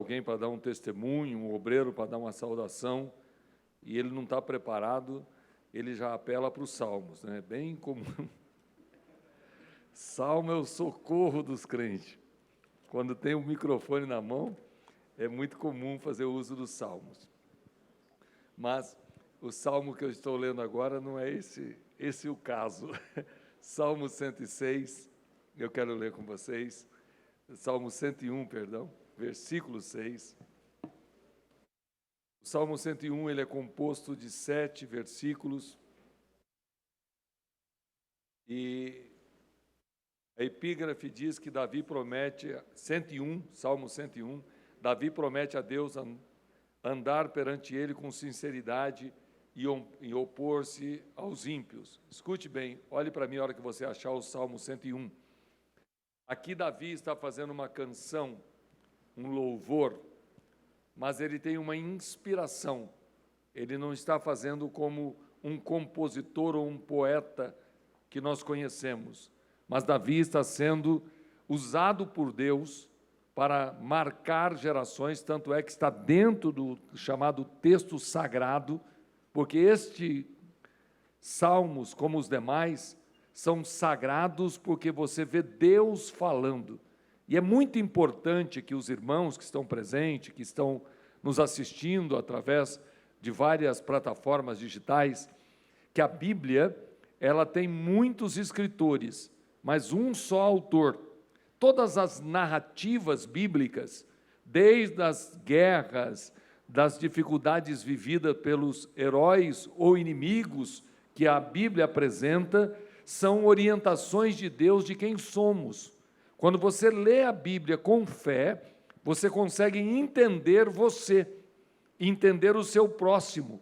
alguém para dar um testemunho, um obreiro para dar uma saudação, e ele não está preparado, ele já apela para os salmos, né? Bem comum. Salmo é o socorro dos crentes. Quando tem o microfone na mão, é muito comum fazer uso dos salmos. Mas o salmo que eu estou lendo agora não é esse o caso. Salmo 106, eu quero ler com vocês. Salmo 101, perdão, versículo 6. O Salmo 101, ele é composto de 7 versículos. E a epígrafe diz que Davi promete, 101, Salmo 101, Davi promete a Deus andar perante ele com sinceridade e opor-se aos ímpios. Escute bem, olhe para mim a hora que você achar o Salmo 101. Aqui Davi está fazendo uma canção, um louvor, mas ele tem uma inspiração. Ele não está fazendo como um compositor ou um poeta que nós conhecemos, mas Davi está sendo usado por Deus para marcar gerações, tanto é que está dentro do chamado texto sagrado, porque este salmos, como os demais, são sagrados porque você vê Deus falando. E é muito importante que os irmãos que estão presentes, que estão nos assistindo através de várias plataformas digitais, que a Bíblia, ela tem muitos escritores, mas um só autor. Todas as narrativas bíblicas, desde as guerras, das dificuldades vividas pelos heróis ou inimigos que a Bíblia apresenta, são orientações de Deus de quem somos. Quando você lê a Bíblia com fé, você consegue entender você, entender o seu próximo,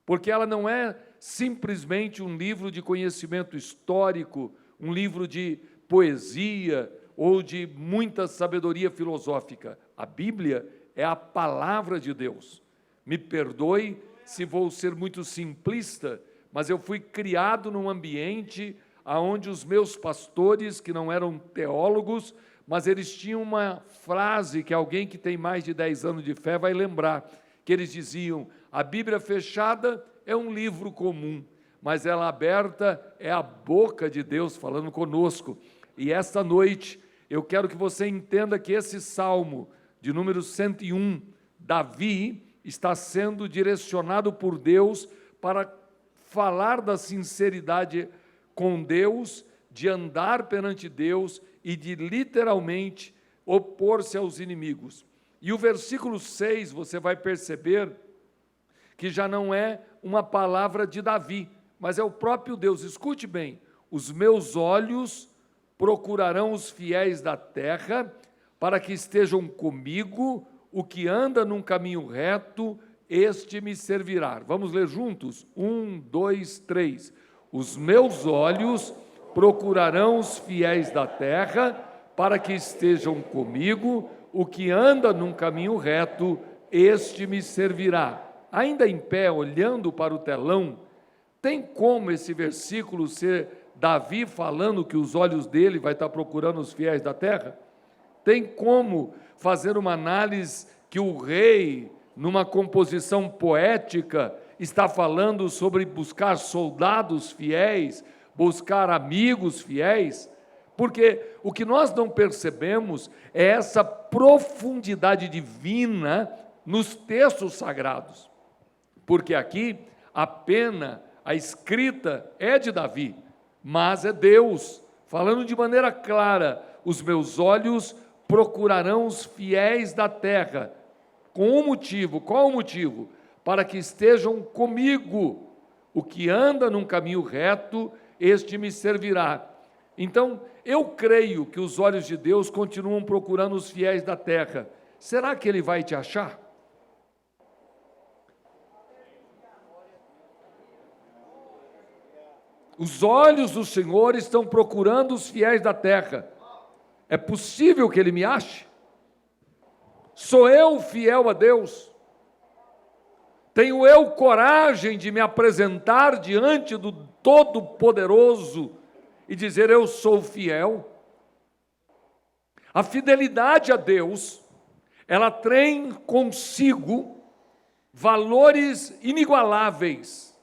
porque ela não é simplesmente um livro de conhecimento histórico, um livro de poesia ou de muita sabedoria filosófica. A Bíblia é a palavra de Deus. Me perdoe se vou ser muito simplista, mas eu fui criado num ambiente onde os meus pastores, que não eram teólogos, mas eles tinham uma frase que alguém que tem mais de 10 anos de fé vai lembrar, que eles diziam: a Bíblia fechada é um livro comum, mas ela aberta é a boca de Deus falando conosco. E esta noite eu quero que você entenda que esse salmo de número 101, Davi está sendo direcionado por Deus para falar da sinceridade com Deus, de andar perante Deus e de literalmente opor-se aos inimigos. E o versículo 6, você vai perceber que já não é uma palavra de Davi, mas é o próprio Deus. Escute bem: os meus olhos procurarão os fiéis da terra, para que estejam comigo, o que anda num caminho reto, este me servirá. Vamos ler juntos? 1, 2, 3. Os meus olhos procurarão os fiéis da terra, para que estejam comigo, o que anda num caminho reto, este me servirá. Ainda em pé, olhando para o telão, tem como esse versículo ser Davi falando que os olhos dele vai estar procurando os fiéis da terra? Tem como fazer uma análise que o rei, numa composição poética, está falando sobre buscar soldados fiéis, buscar amigos fiéis? Porque o que nós não percebemos é essa profundidade divina nos textos sagrados. Porque aqui a escrita é de Davi, mas é Deus falando de maneira clara: os meus olhos procurarão os fiéis da terra. Com um motivo, qual o motivo? Para que estejam comigo. O que anda num caminho reto, este me servirá. Então, eu creio que os olhos de Deus continuam procurando os fiéis da terra. Será que Ele vai te achar? Os olhos do Senhor estão procurando os fiéis da terra. É possível que Ele me ache? Sou eu fiel a Deus? Tenho eu coragem de me apresentar diante do Todo-Poderoso e dizer: eu sou fiel? A fidelidade a Deus ela tem consigo valores inigualáveis,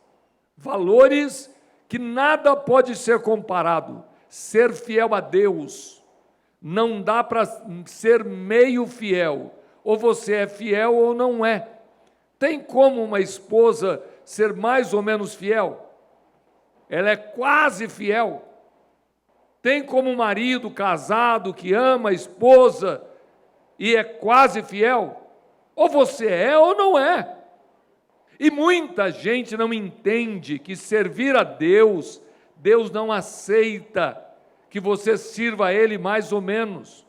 valores que nada pode ser comparado. Ser fiel a Deus, não dá para ser meio fiel, ou você é fiel ou não é. Tem como uma esposa ser mais ou menos fiel? Ela é quase fiel. Tem como um marido casado que ama a esposa e é quase fiel? Ou você é ou não é. E muita gente não entende que servir a Deus, Deus não aceita que você sirva a Ele mais ou menos.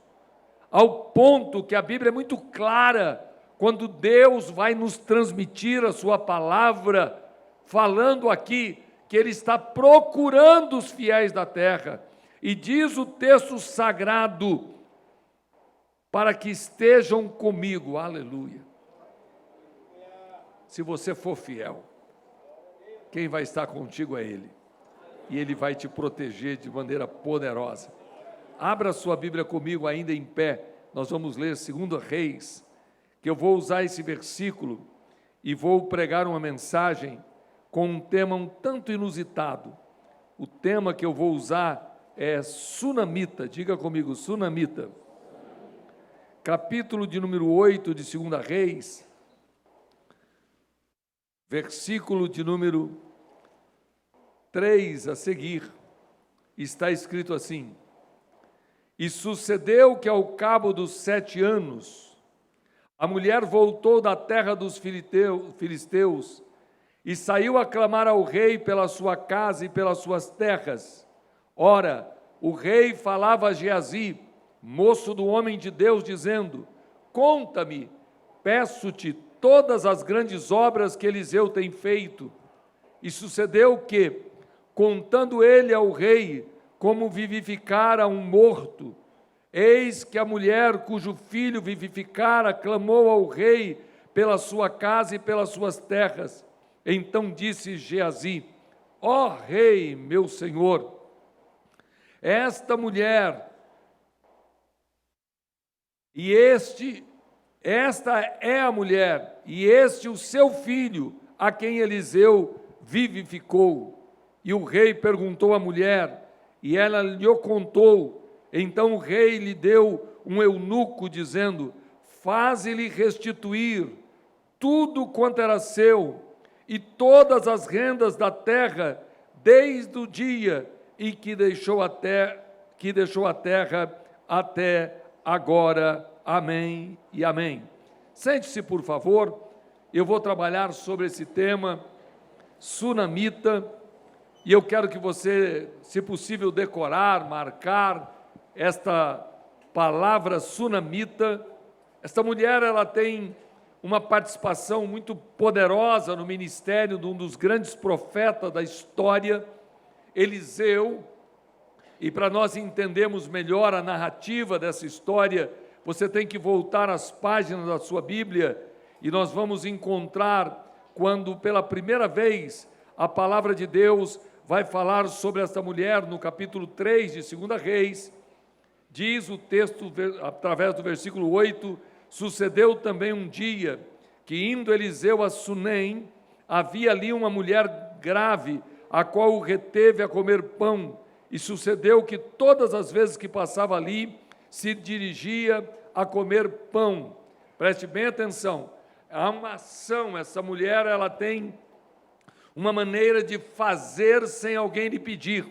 Ao ponto que a Bíblia é muito clara, quando Deus vai nos transmitir a sua palavra, falando aqui que Ele está procurando os fiéis da terra. E diz o texto sagrado, para que estejam comigo, aleluia. Se você for fiel, quem vai estar contigo é Ele. E Ele vai te proteger de maneira poderosa. Abra sua Bíblia comigo ainda em pé. Nós vamos ler 2 Reis, que eu vou usar esse versículo e vou pregar uma mensagem com um tema um tanto inusitado. O tema que eu vou usar é Sunamita. Diga comigo, Sunamita. Capítulo de número 8 de 2 Reis, versículo de número 3 a seguir, está escrito assim: E sucedeu que ao cabo dos 7 anos, a mulher voltou da terra dos filisteus e saiu a clamar ao rei pela sua casa e pelas suas terras. Ora, o rei falava a Geazi, moço do homem de Deus, dizendo: Conta-me, peço-te, todas as grandes obras que Eliseu tem feito. E sucedeu que, contando ele ao rei como vivificara um morto, eis que a mulher cujo filho vivificara clamou ao rei pela sua casa e pelas suas terras. Então disse Geazi: Ó rei, meu senhor, esta mulher esta é a mulher, e este o seu filho, a quem Eliseu vivificou. E o rei perguntou à mulher, e ela lhe o contou. Então o rei lhe deu um eunuco, dizendo: Faze-lhe restituir tudo quanto era seu, e todas as rendas da terra, desde o dia em que deixou a terra até agora. Amém e amém. Sente-se, por favor. Eu vou trabalhar sobre esse tema, Sunamita, e eu quero que você, se possível, decorar, marcar esta palavra Sunamita. Esta mulher, ela tem uma participação muito poderosa no ministério de um dos grandes profetas da história, Eliseu. E para nós entendermos melhor a narrativa dessa história, você tem que voltar às páginas da sua Bíblia, e nós vamos encontrar quando pela primeira vez a palavra de Deus vai falar sobre esta mulher no capítulo 3 de 2 Reis. Diz o texto, através do versículo 8: Sucedeu também um dia que, indo Eliseu a Sunem, havia ali uma mulher grave, a qual o reteve a comer pão. E sucedeu que todas as vezes que passava ali, se dirigia a comer pão. Preste bem atenção, há uma ação, essa mulher, ela tem uma maneira de fazer sem alguém lhe pedir.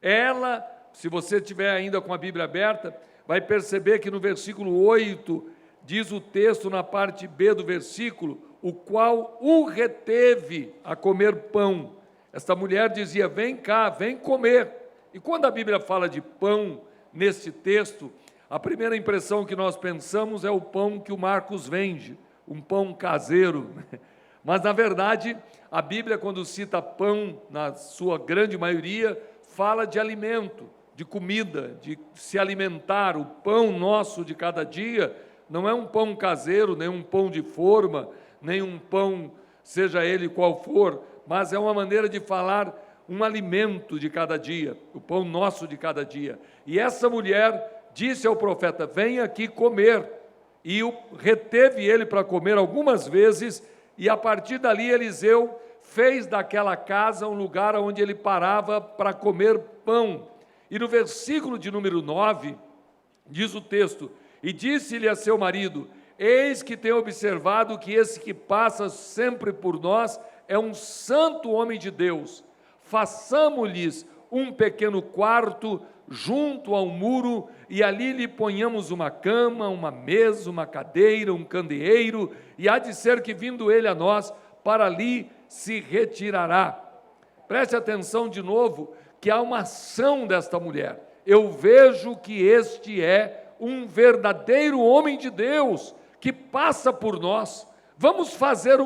Ela, se você estiver ainda com a Bíblia aberta, vai perceber que no versículo 8, diz o texto na parte B do versículo, o qual o reteve a comer pão. Esta mulher dizia: vem cá, vem comer. E quando a Bíblia fala de pão, neste texto, a primeira impressão que nós pensamos é o pão que o Marcos vende, um pão caseiro. Mas, na verdade, a Bíblia, quando cita pão, na sua grande maioria, fala de alimento, de comida, de se alimentar. O pão nosso de cada dia não é um pão caseiro, nem um pão de forma, nem um pão, seja ele qual for, mas é uma maneira de falar um alimento de cada dia, o pão nosso de cada dia. E essa mulher disse ao profeta: vem aqui comer. e reteve ele para comer algumas vezes, e a partir dali Eliseu fez daquela casa um lugar onde ele parava para comer pão. E no versículo de número 9, diz o texto: e disse-lhe a seu marido: eis que tenho observado que esse que passa sempre por nós é um santo homem de Deus. Façamo-lhes um pequeno quarto junto ao muro, e ali lhe ponhamos uma cama, uma mesa, uma cadeira, um candeeiro, e há de ser que, vindo ele a nós, para ali se retirará. Preste atenção de novo, que há uma ação desta mulher. Eu vejo que este é um verdadeiro homem de Deus, que passa por nós. Vamos fazer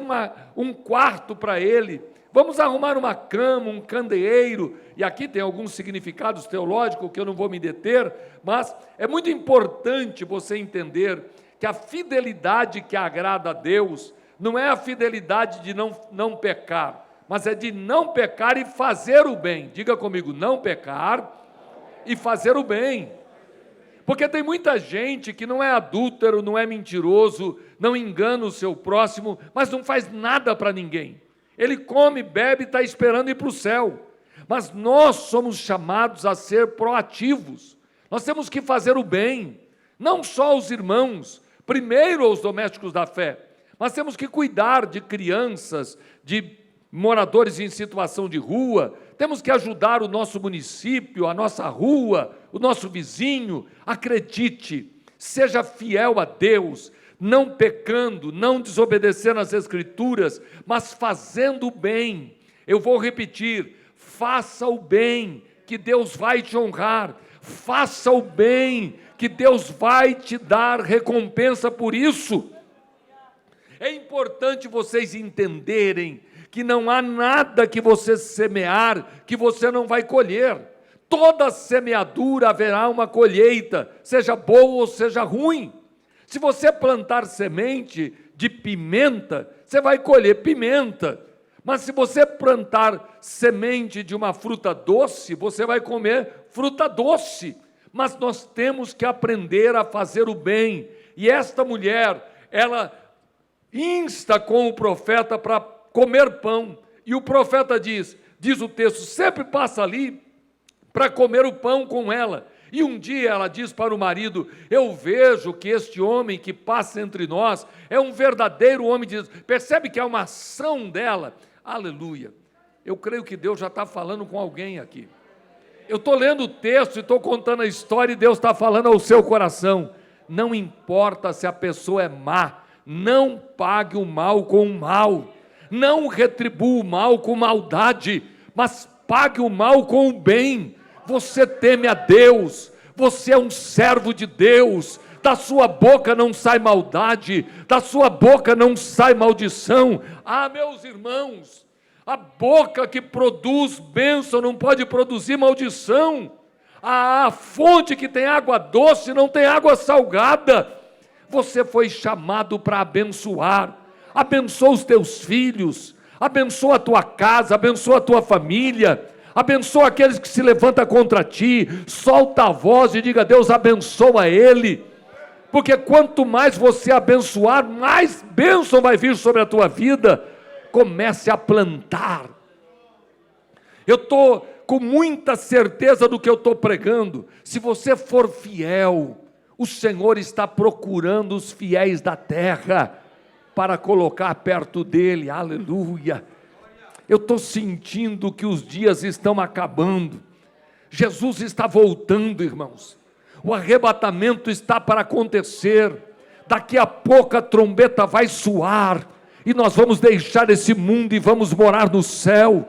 um quarto para ele, vamos arrumar uma cama, um candeeiro, e aqui tem alguns significados teológicos que eu não vou me deter, mas é muito importante você entender que a fidelidade que agrada a Deus não é a fidelidade de não pecar, mas é de não pecar e fazer o bem. Diga comigo: não pecar e fazer o bem. Porque tem muita gente que não é adúltero, não é mentiroso, não engana o seu próximo, mas não faz nada para ninguém. Ele come, bebe e está esperando ir para o céu. Mas nós somos chamados a ser proativos. Nós temos que fazer o bem, não só aos irmãos, primeiro aos domésticos da fé, mas temos que cuidar de crianças, de moradores em situação de rua, temos que ajudar o nosso município, a nossa rua, o nosso vizinho. Acredite, seja fiel a Deus, não pecando, não desobedecendo às Escrituras, mas fazendo o bem. Eu vou repetir: faça o bem, que Deus vai te honrar. Faça o bem, que Deus vai te dar recompensa por isso. É importante vocês entenderem que não há nada que você semear que você não vai colher. Toda semeadura haverá uma colheita, seja boa ou seja ruim. Se você plantar semente de pimenta, você vai colher pimenta. Mas se você plantar semente de uma fruta doce, você vai comer fruta doce. Mas nós temos que aprender a fazer o bem. E esta mulher, ela insta com o profeta para comer pão. E o profeta diz o texto, sempre passa ali para comer o pão com ela. E um dia ela diz para o marido: eu vejo que este homem que passa entre nós é um verdadeiro homem de Deus. Percebe que é uma ação dela? Aleluia. Eu creio que Deus já está falando com alguém aqui. Eu estou lendo o texto e estou contando a história e Deus está falando ao seu coração. Não importa se a pessoa é má, não pague o mal com o mal. Não retribua o mal com maldade, mas pague o mal com o bem. Você teme a Deus, você é um servo de Deus, da sua boca não sai maldade, da sua boca não sai maldição. Ah, meus irmãos, a boca que produz bênção não pode produzir maldição. A fonte que tem água doce não tem água salgada. Você foi chamado para abençoar. Abençoa os teus filhos, abençoa a tua casa, abençoa a tua família, abençoa aqueles que se levantam contra ti. Solta a voz e diga: Deus abençoa ele, porque quanto mais você abençoar, mais bênção vai vir sobre a tua vida. Comece a plantar. Eu estou com muita certeza do que eu estou pregando. Se você for fiel, o Senhor está procurando os fiéis da terra para colocar perto dele. Aleluia. Eu estou sentindo que os dias estão acabando. Jesus está voltando, irmãos. O arrebatamento está para acontecer. Daqui a pouco a trombeta vai soar e nós vamos deixar esse mundo e vamos morar no céu.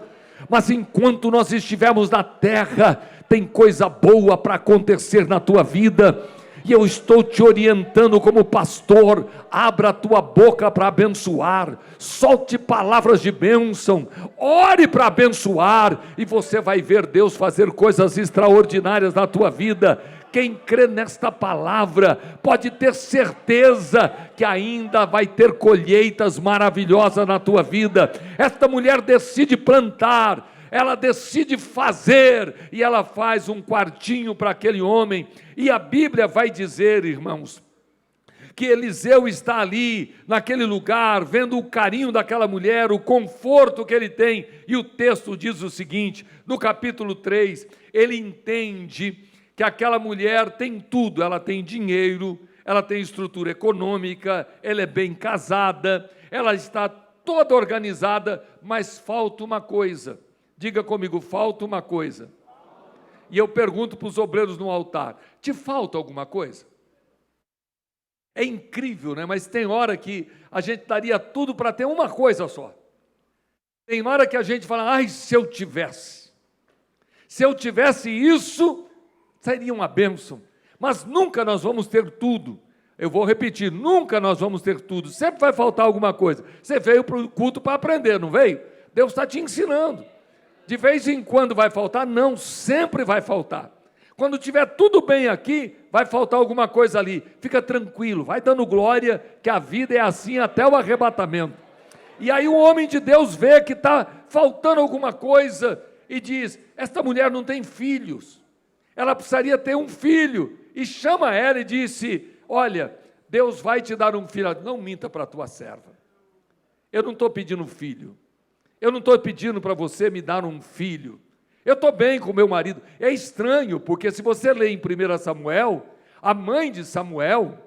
Mas enquanto nós estivermos na terra, tem coisa boa para acontecer na tua vida. E eu estou te orientando como pastor: abra a tua boca para abençoar, solte palavras de bênção, ore para abençoar, e você vai ver Deus fazer coisas extraordinárias na tua vida. Quem crê nesta palavra pode ter certeza que ainda vai ter colheitas maravilhosas na tua vida. Esta mulher decide plantar, ela decide fazer, e ela faz um quartinho para aquele homem. E a Bíblia vai dizer, irmãos, que Eliseu está ali, naquele lugar, vendo o carinho daquela mulher, o conforto que ele tem, e o texto diz o seguinte, no capítulo 3, ele entende que aquela mulher tem tudo, ela tem dinheiro, ela tem estrutura econômica, ela é bem casada, ela está toda organizada, mas falta uma coisa. Diga comigo, falta uma coisa. E eu pergunto para os obreiros no altar, te falta alguma coisa? É incrível, né? Mas tem hora que a gente daria tudo para ter uma coisa só. Tem hora que a gente fala, ai, se eu tivesse isso, seria uma bênção. Mas nunca nós vamos ter tudo. Eu vou repetir, nunca nós vamos ter tudo. Sempre vai faltar alguma coisa. Você veio para o culto para aprender, não veio? Deus está te ensinando. De vez em quando vai faltar? Não, sempre vai faltar. Quando tiver tudo bem aqui, vai faltar alguma coisa ali. Fica tranquilo, vai dando glória, que a vida é assim até o arrebatamento. E aí o homem de Deus vê que está faltando alguma coisa e diz, esta mulher não tem filhos, ela precisaria ter um filho. E chama ela e disse, olha, Deus vai te dar um filho. Não minta para a tua serva. Eu não estou pedindo filho. Eu não estou pedindo para você me dar um filho. Eu estou bem com meu marido. É estranho, porque se você ler em 1 Samuel, a mãe de Samuel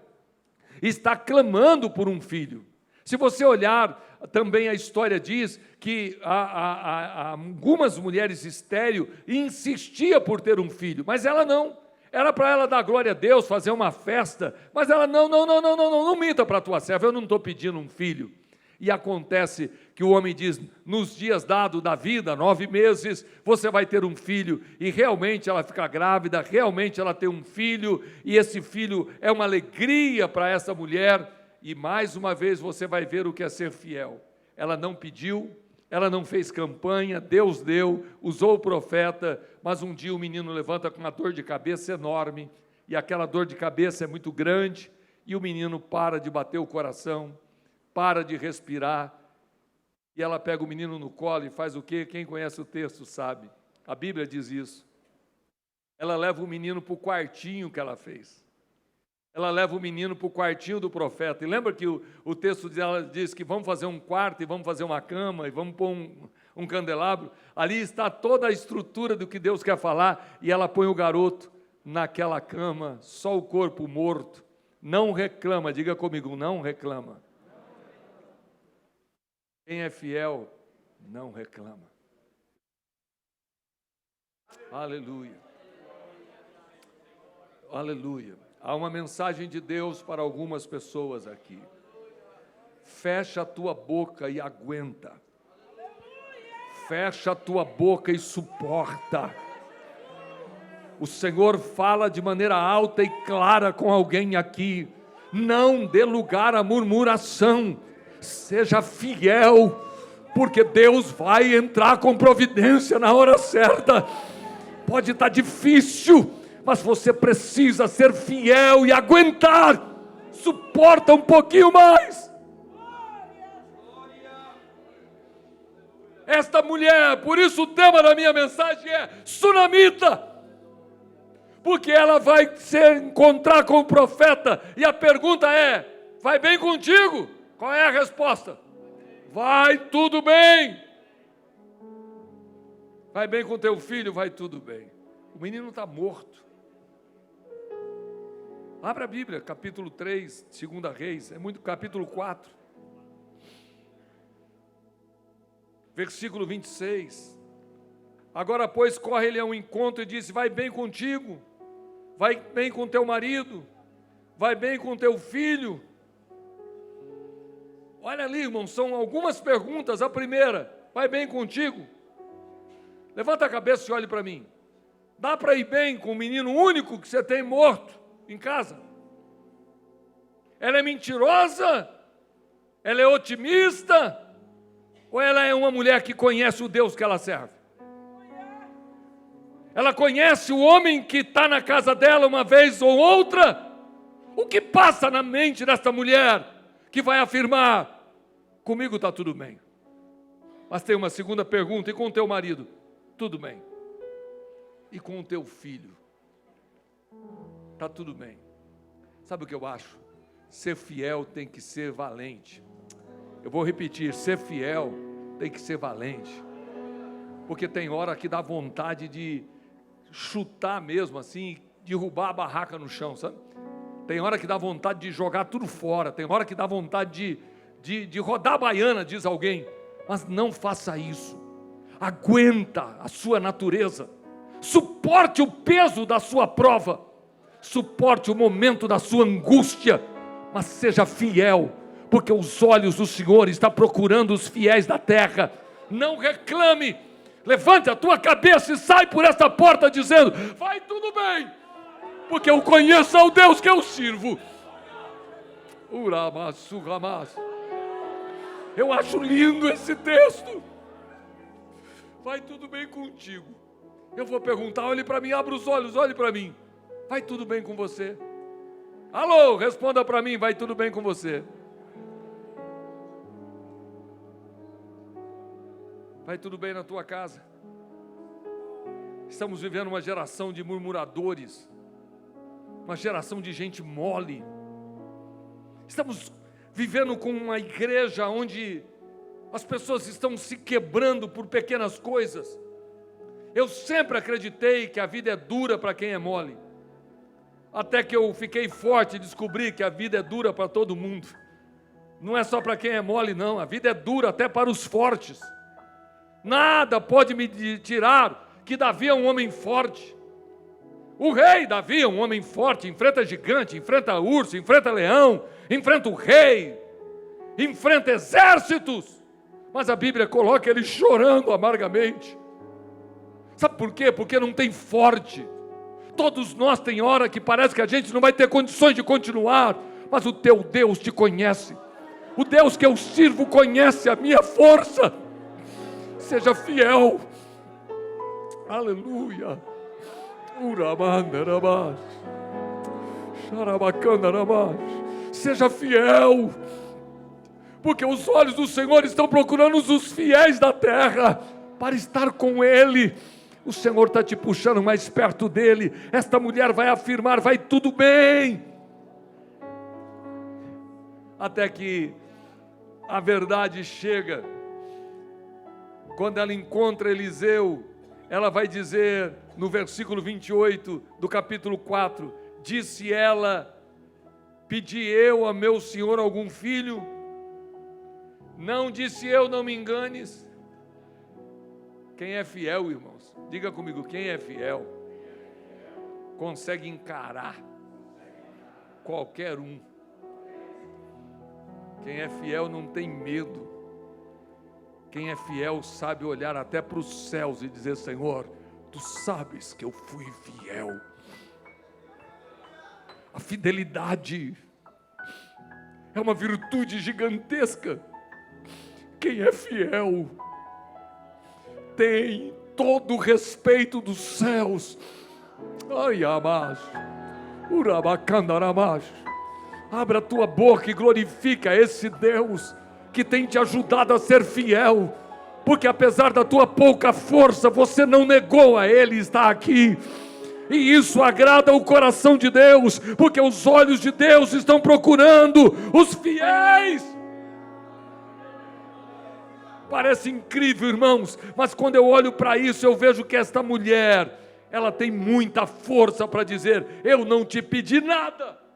está clamando por um filho. Se você olhar, também a história diz que algumas mulheres estéreis insistiam por ter um filho, mas ela não. Era para ela dar glória a Deus, fazer uma festa, mas ela não minta para a tua serva, eu não estou pedindo um filho. E acontece que o homem diz, nos dias dados da vida, 9 meses, você vai ter um filho, e realmente ela fica grávida, realmente ela tem um filho, e esse filho é uma alegria para essa mulher, e mais uma vez você vai ver o que é ser fiel. Ela não pediu, ela não fez campanha, Deus deu, usou o profeta, mas um dia o menino levanta com uma dor de cabeça enorme, e aquela dor de cabeça é muito grande, e o menino para de bater o coração, para de respirar, e ela pega o menino no colo e faz o quê? Quem conhece o texto sabe, a Bíblia diz isso. Ela leva o menino para o quartinho que ela fez. Ela leva o menino para o quartinho do profeta. E lembra que o texto dela diz que vamos fazer um quarto, e vamos fazer uma cama, e vamos pôr um candelabro. Ali está toda a estrutura do que Deus quer falar, e ela põe o garoto naquela cama, só o corpo morto. Não reclama, diga comigo, não reclama. Quem é fiel, não reclama. Aleluia. Aleluia. Há uma mensagem de Deus para algumas pessoas aqui. Fecha a tua boca e aguenta. Fecha a tua boca e suporta. O Senhor fala de maneira alta e clara com alguém aqui. Não dê lugar à murmuração. Seja fiel, porque Deus vai entrar com providência na hora certa. Pode estar difícil, mas você precisa ser fiel e aguentar. Suporta um pouquinho mais. Esta mulher, por isso o tema da minha mensagem é Sunamita, porque ela vai se encontrar com o profeta, e a pergunta é, vai bem contigo? Qual é a resposta? Vai tudo bem. Vai bem com teu filho, vai tudo bem. O menino está morto. Abra a Bíblia, capítulo 3, 2 Reis, capítulo 4. Versículo 26. Agora, pois, corre ele ao encontro e disse, vai bem contigo, vai bem com teu marido, vai bem com teu filho. Olha ali, irmão, são algumas perguntas. A primeira, vai bem contigo? Levanta a cabeça e olhe para mim. Dá para ir bem com o menino único que você tem morto em casa? Ela é mentirosa? Ela é otimista? Ou ela é uma mulher que conhece o Deus que ela serve? Ela conhece o homem que está na casa dela uma vez ou outra? O que passa na mente desta mulher que vai afirmar, comigo está tudo bem? Mas tem uma segunda pergunta, e com o teu marido? Tudo bem. E com o teu filho? Está tudo bem. Sabe o que eu acho? ser fiel tem que ser valente. Eu vou repetir, ser fiel tem que ser valente. Porque tem hora que dá vontade de chutar mesmo assim, derrubar a barraca no chão, sabe? Tem hora que dá vontade de jogar tudo fora, tem hora que dá vontade de rodar a baiana, diz alguém. Mas não faça isso. Aguenta a sua natureza. Suporte o peso da sua prova. Suporte o momento da sua angústia. Mas seja fiel, porque os olhos do Senhor estão procurando os fiéis da terra. Não reclame. Levante a tua cabeça e sai por essa porta dizendo: vai tudo bem, porque eu conheço ao Deus que eu sirvo. Eu acho lindo esse texto. Vai tudo bem contigo. Eu vou perguntar, olhe para mim, abra os olhos, olhe para mim. Vai tudo bem com você? Alô, responda para mim, vai tudo bem com você? Vai tudo bem na tua casa? Estamos vivendo uma geração de murmuradores, uma geração de gente mole. Estamos vivendo com uma igreja onde as pessoas estão se quebrando por pequenas coisas. Eu sempre acreditei que a vida é dura para quem é mole, até que eu fiquei forte e descobri que a vida é dura para todo mundo. Não é só para quem é mole não, a vida é dura até para os fortes. Nada pode me tirar que Davi é um homem forte. O rei Davi é um homem forte, enfrenta gigante, enfrenta urso, enfrenta leão, enfrenta o rei, enfrenta exércitos. Mas a Bíblia coloca ele chorando amargamente. Sabe por quê? Porque não tem forte. Todos nós tem hora que parece que a gente não vai ter condições de continuar, mas o teu Deus te conhece. O Deus que eu sirvo conhece a minha força. Seja fiel. Aleluia. Seja fiel, porque os olhos do Senhor estão procurando os fiéis da terra para estar com Ele. O Senhor está te puxando mais perto dEle. Esta mulher vai afirmar: vai tudo bem, até que a verdade chega. Quando ela encontra Eliseu, ela vai dizer no versículo 28 do capítulo 4, disse ela: pedi eu a meu senhor algum filho? Não disse eu, não me enganes. Quem é fiel, irmãos? Diga comigo, quem é fiel consegue encarar qualquer um. Quem é fiel não tem medo. Quem é fiel sabe olhar até para os céus e dizer: Senhor, Tu sabes que eu fui fiel. A fidelidade é uma virtude gigantesca. Quem é fiel tem todo o respeito dos céus. Ai, amash, urabacandaramas. Abra a tua boca e glorifica esse Deus que tem te ajudado a ser fiel, porque apesar da tua pouca força, você não negou a Ele estar aqui, e isso agrada o coração de Deus, porque os olhos de Deus estão procurando os fiéis. Parece incrível, irmãos, mas quando eu olho para isso, eu vejo que esta mulher, ela tem muita força para dizer: eu não te pedi nada.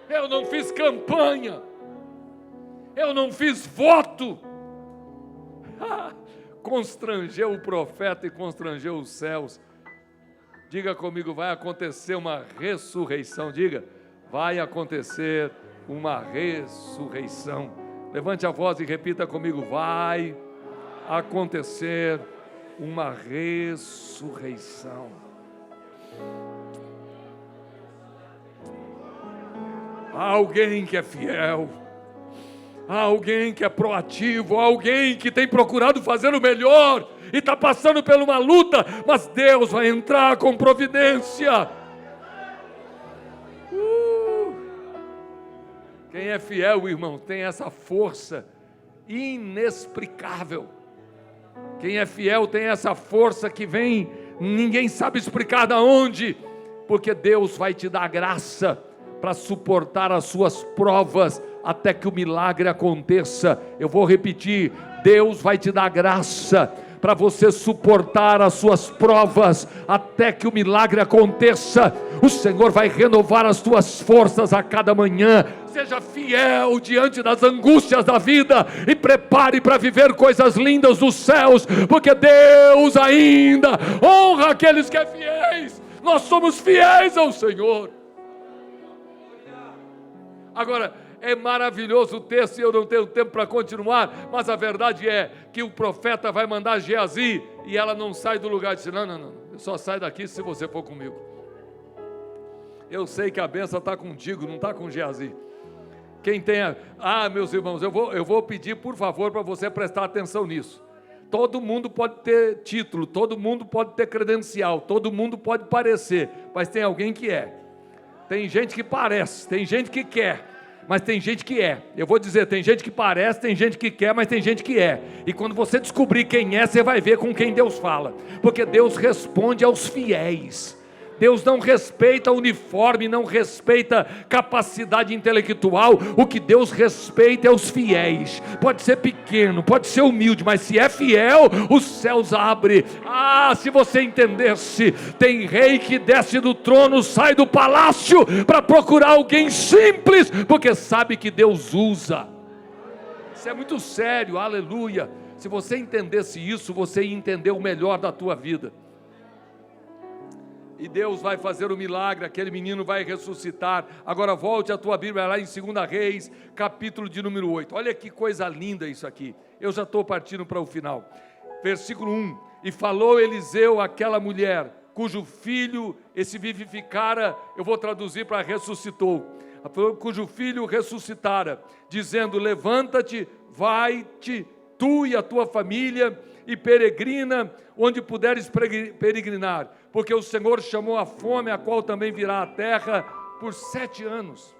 Eu não fiz campanha, eu não fiz voto. Constrangeu o profeta e constrangeu os céus. Diga comigo, vai acontecer uma ressurreição. Diga, vai acontecer uma ressurreição. Levante a voz e repita comigo: vai acontecer uma ressurreição. Há alguém que é fiel, há alguém que é proativo, há alguém que tem procurado fazer o melhor e está passando por uma luta, mas Deus vai entrar com providência. Quem é fiel, irmão, tem essa força inexplicável. Quem é fiel tem essa força que vem ninguém sabe explicar de onde, porque Deus vai te dar graça para suportar as suas provas até que o milagre aconteça. Eu vou repetir, Deus vai te dar graça para você suportar as suas provas até que o milagre aconteça. O Senhor vai renovar as tuas forças a cada manhã. Seja fiel diante das angústias da vida e prepare para viver coisas lindas dos céus, porque Deus ainda honra aqueles que são fiéis. Nós somos fiéis ao Senhor. Agora, é maravilhoso o texto e eu não tenho tempo para continuar, mas a verdade é que o profeta vai mandar Geazi e ela não sai do lugar. Diz: não, eu só saio daqui se você for comigo. Eu sei que a bênção está contigo, não está com Geazi. Quem tenha... meus irmãos, eu vou pedir por favor para você prestar atenção nisso. Todo mundo pode ter título, todo mundo pode ter credencial, todo mundo pode parecer, mas tem alguém que é. Tem gente que parece, tem gente que quer, mas tem gente que é. Eu vou dizer, tem gente que parece, tem gente que quer, mas tem gente que é. E quando você descobrir quem é, você vai ver com quem Deus fala, porque Deus responde aos fiéis. Deus não respeita uniforme, não respeita capacidade intelectual. O que Deus respeita é os fiéis. Pode ser pequeno, pode ser humilde, mas se é fiel, os céus abrem. Se você entendesse, tem rei que desce do trono, sai do palácio para procurar alguém simples, porque sabe que Deus usa. Isso é muito sério, aleluia. Se você entendesse isso, você ia entender o melhor da tua vida. E Deus vai fazer o milagre, aquele menino vai ressuscitar. Agora volte a tua Bíblia lá em 2 Reis, capítulo de número 8. Olha que coisa linda isso aqui. Eu já estou partindo para o final. Versículo 1. E falou Eliseu àquela mulher, cujo filho esse vivificara, eu vou traduzir para ressuscitou, cujo filho ressuscitara, dizendo: levanta-te, vai-te, tu e a tua família, e peregrina onde puderes peregrinar, porque o Senhor chamou a fome, a qual também virá à terra por 7 anos.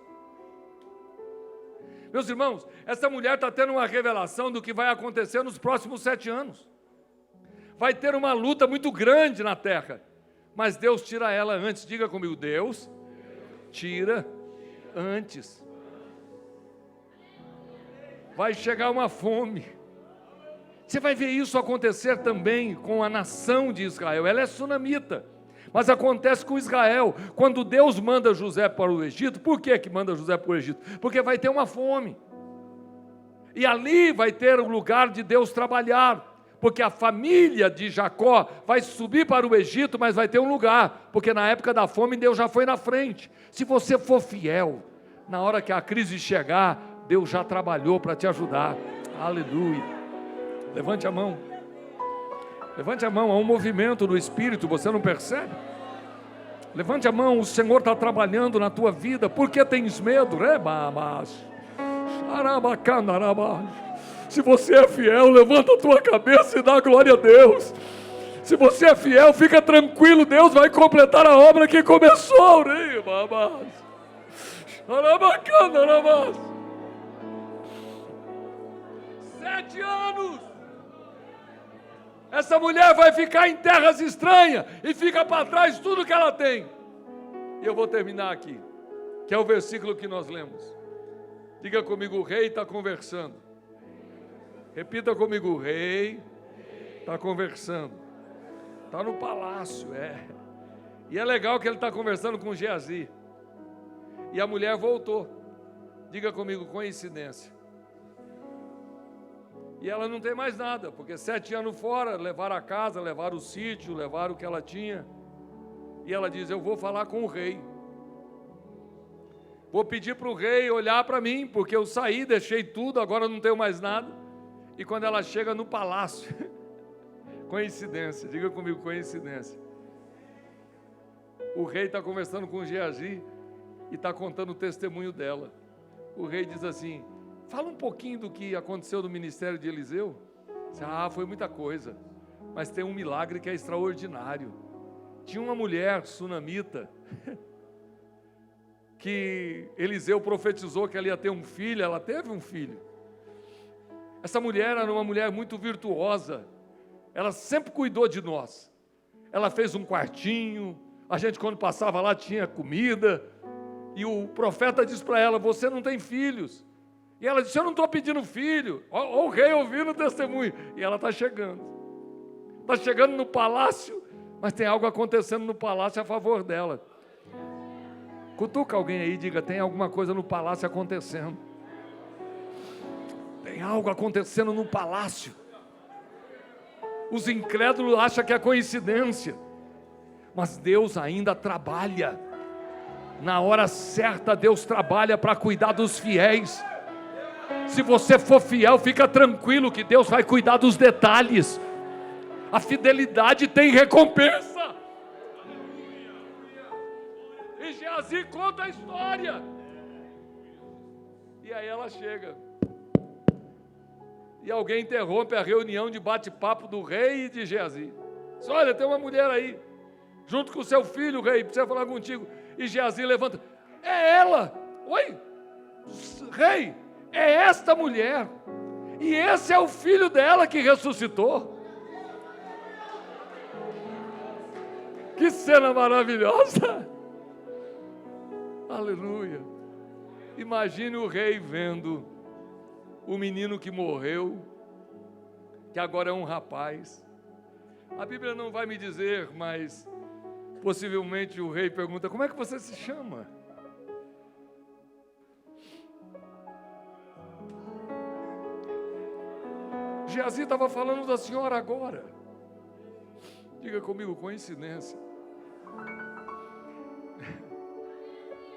Meus irmãos, essa mulher está tendo uma revelação do que vai acontecer nos próximos 7 anos. Vai ter uma luta muito grande na terra, mas Deus tira ela antes. Diga comigo: Deus tira antes. Vai chegar uma fome. Você vai ver isso acontecer também com a nação de Israel. Ela é sunamita, mas acontece com Israel. Quando Deus manda José para o Egito, por que manda José para o Egito? Porque vai ter uma fome, e ali vai ter o lugar de Deus trabalhar, porque a família de Jacó vai subir para o Egito, mas vai ter um lugar, porque na época da fome Deus já foi na frente. Se você for fiel, na hora que a crise chegar, Deus já trabalhou para te ajudar. Aleluia. Levante a mão. Levante a mão. Há um movimento no Espírito, você não percebe? Levante a mão. O Senhor está trabalhando na tua vida. Por que tens medo? Se você é fiel, levanta a tua cabeça e dá glória a Deus. Se você é fiel, fica tranquilo, Deus vai completar a obra que começou. 7 anos. Essa mulher vai ficar em terras estranhas e fica para trás tudo que ela tem. E eu vou terminar aqui, que é o versículo que nós lemos. Diga comigo: o rei está conversando. Repita comigo: o rei está conversando. Está no palácio, E é legal que ele está conversando com Geazi. E a mulher voltou. Diga comigo: coincidência. E ela não tem mais nada, porque 7 anos fora, levaram a casa, levaram o sítio, levaram o que ela tinha. E ela diz: eu vou falar com o rei. Vou pedir para o rei olhar para mim, porque eu saí, deixei tudo, agora não tenho mais nada. E quando ela chega no palácio, coincidência, diga comigo: coincidência. O rei está conversando com Geazi e está contando o testemunho dela. O rei diz assim: fala um pouquinho do que aconteceu no ministério de Eliseu. Foi muita coisa, mas tem um milagre que é extraordinário. Tinha uma mulher sunamita que Eliseu profetizou que ela ia ter um filho, ela teve um filho. Essa mulher era uma mulher muito virtuosa, ela sempre cuidou de nós. ela fez um quartinho, a gente quando passava lá tinha comida, e o profeta disse para ela, você não tem filhos. E ela disse, eu não estou pedindo filho. Olha o rei ouvindo o testemunho. E ela está chegando. Está chegando no palácio, mas tem algo acontecendo no palácio a favor dela. Cutuca alguém aí e diga, tem alguma coisa no palácio acontecendo. Tem algo acontecendo no palácio. Os incrédulos acham que é coincidência, mas Deus ainda trabalha. Na hora certa, Deus trabalha para cuidar dos fiéis. Se você for fiel, fica tranquilo que Deus vai cuidar dos detalhes. A fidelidade tem recompensa. E Geazi conta a história. E aí ela chega. E alguém interrompe a reunião de bate-papo do rei e de Geazi. Diz, olha, tem uma mulher aí, junto com o seu filho, rei, precisa falar contigo. E Geazi levanta, é ela, oi, rei, é esta mulher, e esse é o filho dela que ressuscitou. Que cena maravilhosa, aleluia. Imagine o rei vendo o menino que morreu, que agora é um rapaz. A Bíblia não vai me dizer, mas possivelmente o rei pergunta, como é que você se chama? Geazi estava falando da senhora agora. Diga comigo, coincidência.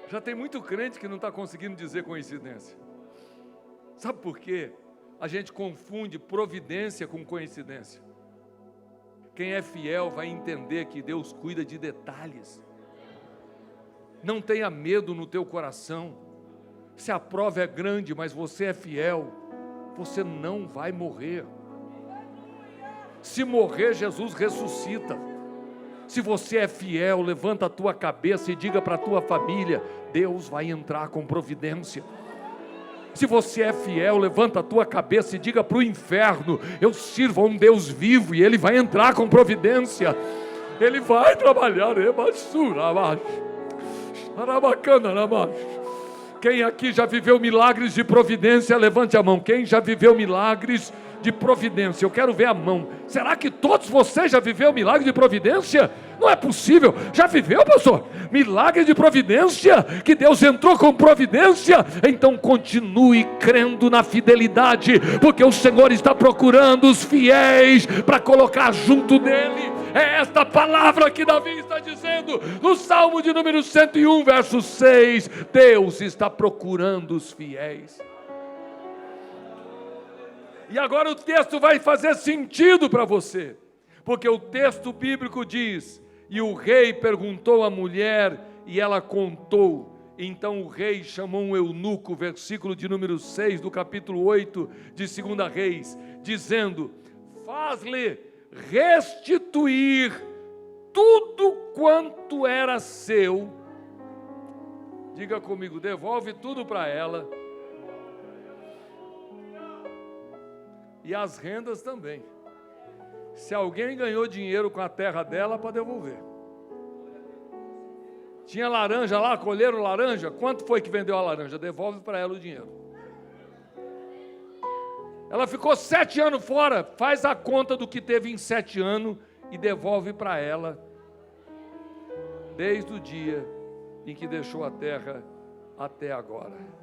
Já tem muito crente que não está conseguindo dizer coincidência. Sabe por quê? A gente confunde providência com coincidência. Quem é fiel vai entender que Deus cuida de detalhes. Não tenha medo no teu coração. Se a prova é grande, mas você é fiel, você não vai morrer. Se morrer, Jesus ressuscita. Se você é fiel, levanta a tua cabeça e diga para a tua família, Deus vai entrar com providência. Se você é fiel, levanta a tua cabeça e diga para o inferno, eu sirvo a um Deus vivo e Ele vai entrar com providência. Ele vai trabalhar. Quem aqui já viveu milagres de providência, levante a mão. Quem já viveu milagres de providência? Eu quero ver a mão. Será que todos vocês já viveram milagre de providência? Não é possível. Já viveu, pastor? Milagre de providência? Que Deus entrou com providência? Então continue crendo na fidelidade, porque o Senhor está procurando os fiéis para colocar junto dele. É esta palavra que Davi está dizendo no Salmo de número 101, verso 6. Deus está procurando os fiéis. E agora o texto vai fazer sentido para você, porque o texto bíblico diz, e o rei perguntou à mulher, e ela contou. Então o rei chamou um eunuco, versículo de número 6, do capítulo 8 de 2 Reis, dizendo, faz-lhe restituir tudo quanto era seu. Diga comigo, devolve tudo para ela. E as rendas também. Se alguém ganhou dinheiro com a terra dela, para devolver. Tinha laranja lá, colheram laranja. Quanto foi que vendeu a laranja? Devolve para ela o dinheiro. Ela ficou 7 anos fora. Faz a conta do que teve em 7 anos e devolve para ela. Desde o dia em que deixou a terra até agora.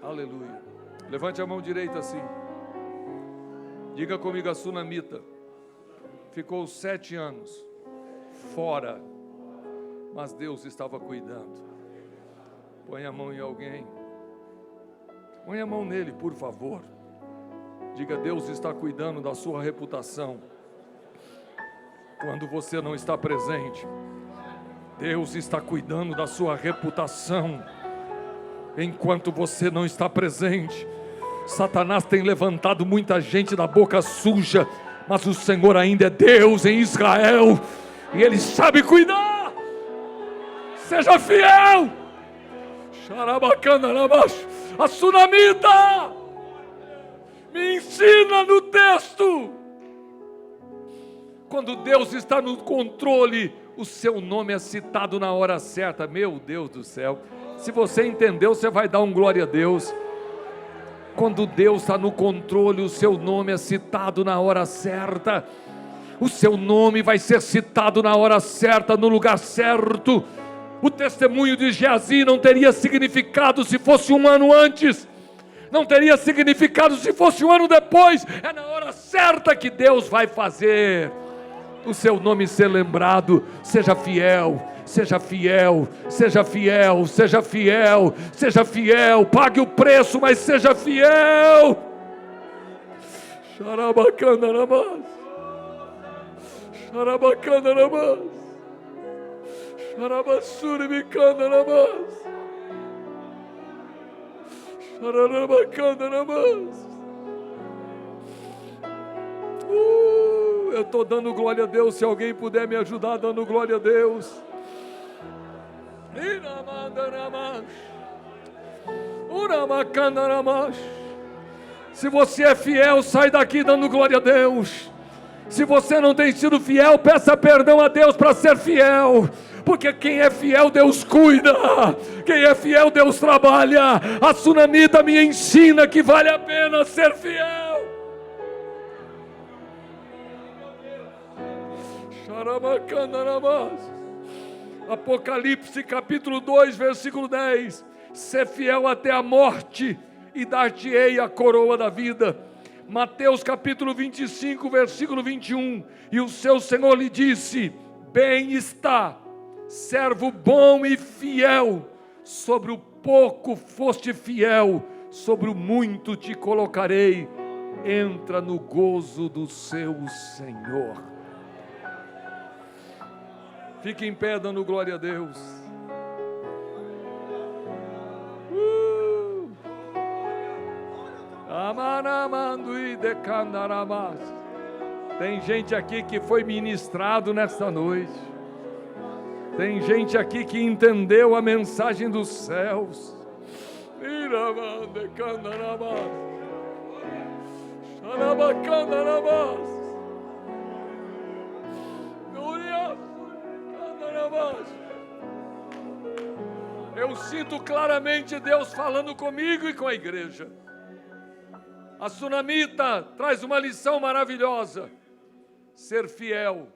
Aleluia. Levante a mão direita assim. Diga comigo, a sunamita ficou 7 anos fora, mas Deus estava cuidando. Põe a mão em alguém. Põe a mão nele, por favor. Diga, Deus está cuidando da sua reputação. Quando você não está presente, Deus está cuidando da sua reputação. Enquanto você não está presente, Satanás tem levantado muita gente da boca suja, mas o Senhor ainda é Deus em Israel, e Ele sabe cuidar. Seja fiel. A sunamita Me ensina no texto. Quando Deus está no controle, o seu nome é citado na hora certa. Meu Deus do céu. Se você entendeu, você vai dar um glória a Deus. Quando Deus está no controle, o seu nome é citado na hora certa. O seu nome vai ser citado na hora certa, no lugar certo. O testemunho de Geazi não teria significado se fosse um ano antes. Não teria significado se fosse um ano depois. É na hora certa que Deus vai fazer o seu nome ser lembrado. Seja fiel, seja fiel, seja fiel, seja fiel, seja fiel. Pague o preço, mas seja fiel. Xarabacandarabás, xarabacandarabás, xarabassuribicandarabás, xarabacandarabás. Eu estou dando glória a Deus. Se alguém puder me ajudar dando glória a Deus. Se você é fiel, sai daqui dando glória a Deus. Se você não tem sido fiel, peça perdão a Deus para ser fiel. Porque quem é fiel, Deus cuida. Quem é fiel, Deus trabalha. A Sunamita me ensina que vale a pena ser fiel. Apocalipse capítulo 2, versículo 10. Ser fiel até a morte e dar-te-ei a coroa da vida. Mateus capítulo 25, versículo 21. E o seu Senhor lhe disse: bem está, servo bom e fiel. Sobre o pouco foste fiel, sobre o muito te colocarei. Entra no gozo do seu Senhor. Fique em pé dando glória a Deus. Tem gente aqui que foi ministrado nesta noite. Tem gente aqui que entendeu a mensagem dos céus. Eu sinto claramente Deus falando comigo e com a igreja. A Sunamita traz uma lição maravilhosa: ser fiel.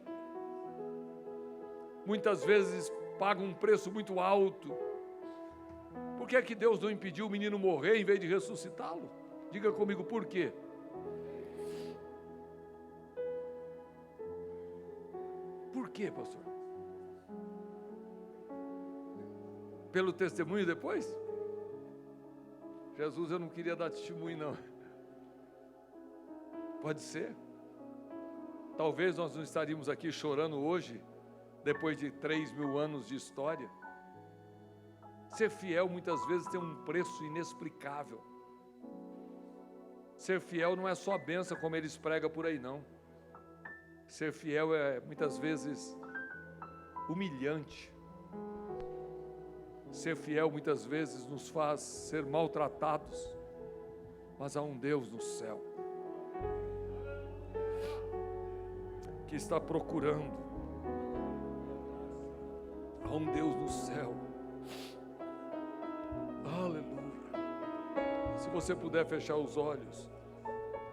Muitas vezes paga um preço muito alto. Por que é que Deus não impediu o menino morrer em vez de ressuscitá-lo? Diga comigo por quê. Por quê, pastor? Pelo testemunho depois? Jesus, eu não queria dar testemunho não. Pode ser. Talvez nós não estaríamos aqui chorando hoje, depois de 3.000 anos de história. Ser fiel muitas vezes tem um preço inexplicável. Ser fiel não é só bênção como eles pregam por aí não. Ser fiel é muitas vezes humilhante. Ser fiel muitas vezes nos faz ser maltratados, mas há um Deus no céu que está procurando. Há um Deus no céu. Aleluia. Se você puder fechar os olhos,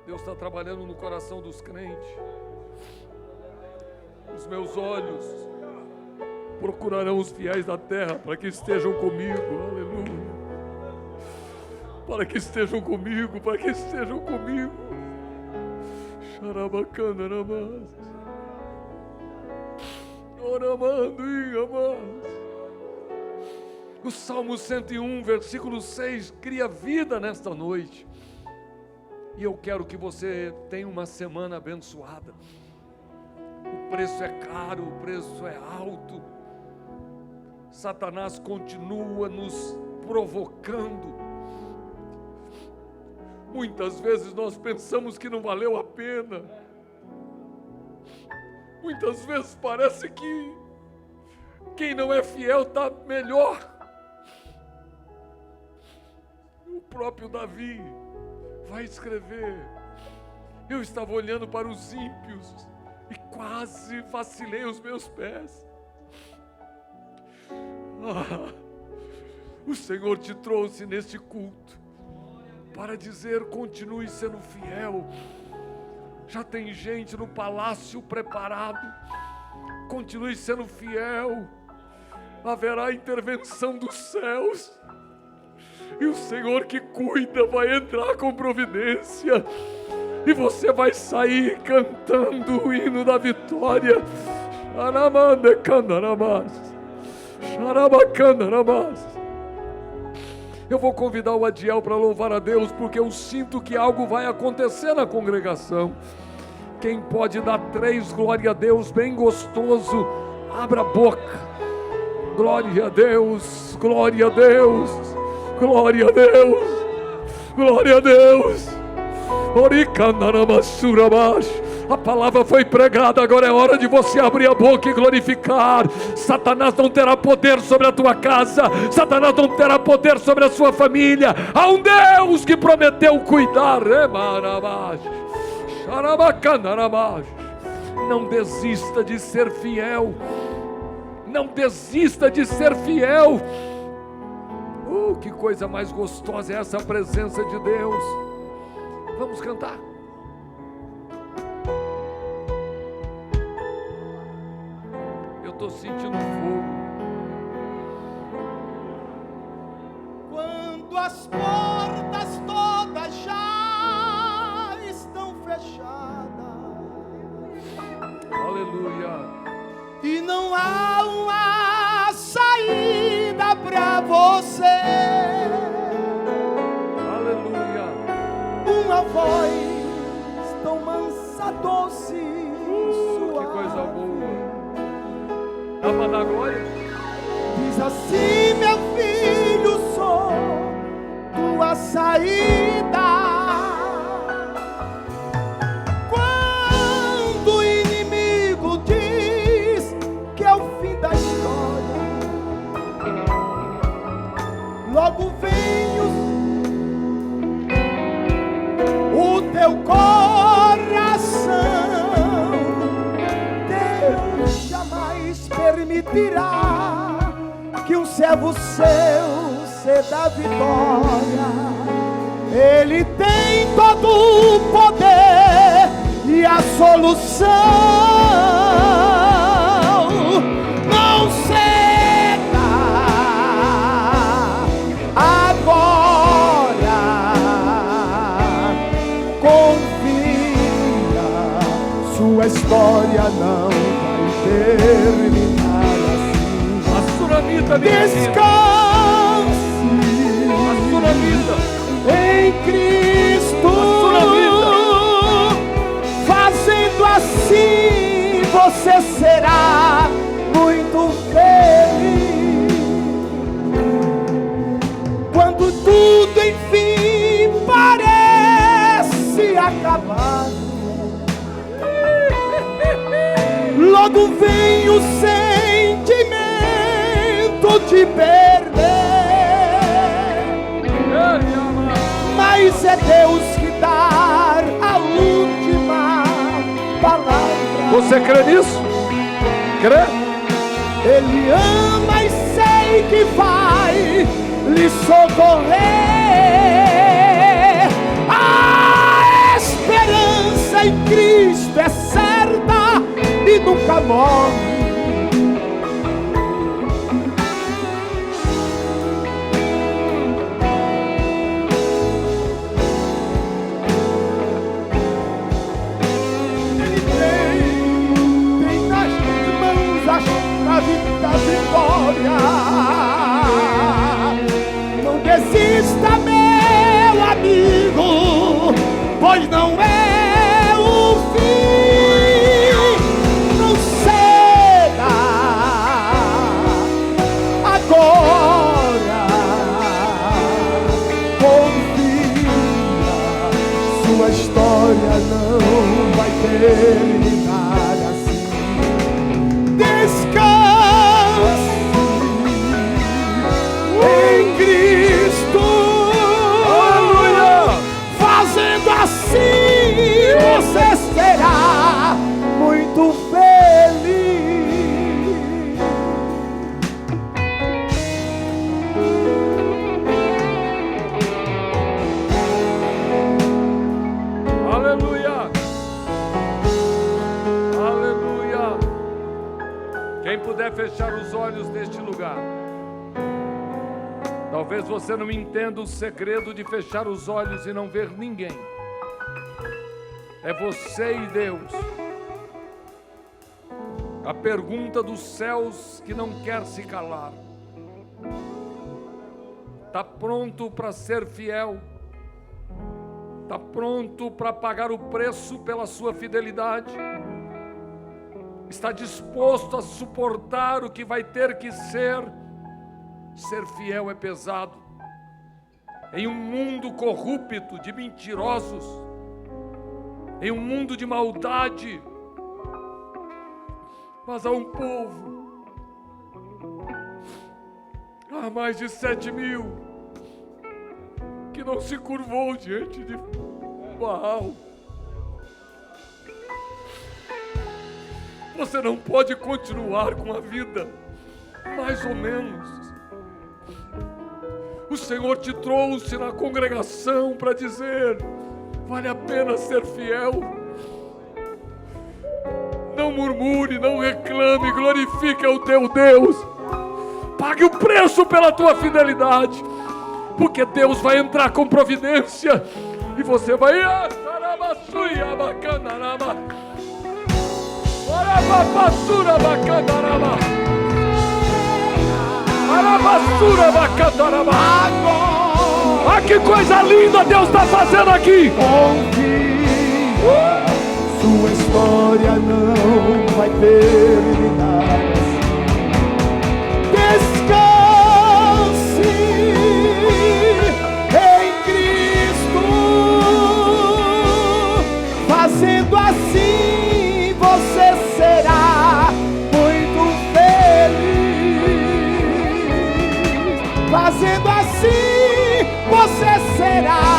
Deus está trabalhando no coração dos crentes. Os meus olhos procurarão os fiéis da terra para que estejam comigo, aleluia. Para que estejam comigo, para que estejam comigo. Xarabacana, namaz. Oramando e amaz. O Salmo 101, versículo 6, cria vida nesta noite. E eu quero que você tenha uma semana abençoada. O preço é caro, o preço é alto. Satanás continua nos provocando. Muitas vezes nós pensamos que não valeu a pena. Muitas vezes parece que quem não é fiel está melhor. O próprio Davi vai escrever. Eu estava olhando para os ímpios e quase vacilei os meus pés. O Senhor te trouxe neste culto para dizer: continue sendo fiel. Já tem gente no palácio preparado. Continue sendo fiel. Haverá intervenção dos céus. E o Senhor que cuida vai entrar com providência. E você vai sair cantando o hino da vitória. Eu vou convidar o Adiel para louvar a Deus, porque eu sinto que algo vai acontecer na congregação. Quem pode dar 3 glória a Deus bem gostoso, abra a boca. Glória a Deus, glória a Deus, glória a Deus, glória a Deus. A palavra foi pregada, agora é hora de você abrir a boca e glorificar. Satanás não terá poder sobre a tua casa, Satanás não terá poder sobre a sua família. Há um Deus que prometeu cuidar. Não desista de ser fiel. Não desista de ser fiel. Que coisa mais gostosa é essa presença de Deus. Vamos cantar. Eu estou sentindo fogo. Quando as portas todas já estão fechadas, Aleluia. e não há uma saída para você, Aleluia. uma voz tão mansa, doce, Que coisa boa. Dá para dar glória? diz assim: meu filho, sou tua saída. Quando o inimigo diz que é o fim da história, logo vem o teu coração. Deus jamais permitirá que um servo seu ceda a vitória. Ele tem todo o poder e a solução. Não ceda agora, confia, sua história não vai terminar assim. A Sunamita, Descanse a Sunamita em Cristo, fazendo assim você será muito feliz. Quando tudo enfim parece acabar, logo vem o sentimento de perder. Mas é Deus que dá a última palavra. Você crê nisso? Crê? Ele ama e sei que vai lhe socorrer. A esperança em Cristo é certa e nunca morre. Da vitória. Não desista, meu amigo, pois não é o fim. Não ceda agora, confia, sua história não vai terminar assim. Descanse em Cristo, aleluia, fazendo puder fechar os olhos neste lugar. Talvez você não entenda o segredo de fechar os olhos e não ver ninguém. É você e Deus. A pergunta dos céus que não quer se calar. Está pronto para ser fiel? Está pronto para pagar o preço pela sua fidelidade? Está disposto a suportar o que vai ter que ser? Ser fiel é pesado. Em um mundo corrupto de mentirosos, em um mundo de maldade, mas há um povo, há mais de 7.000, que não se curvou diante de Baal. Você não pode continuar com a vida mais ou menos. O Senhor te trouxe na congregação para dizer: vale a pena ser fiel. Não murmure, não reclame, glorifique ao teu Deus. Pague o preço pela tua fidelidade, porque Deus vai entrar com providência e você vai... Ah, que coisa linda Deus está fazendo aqui! Sua história não vai terminar. Descanse em Cristo, fazendo assim você será muito feliz. Fazendo assim você será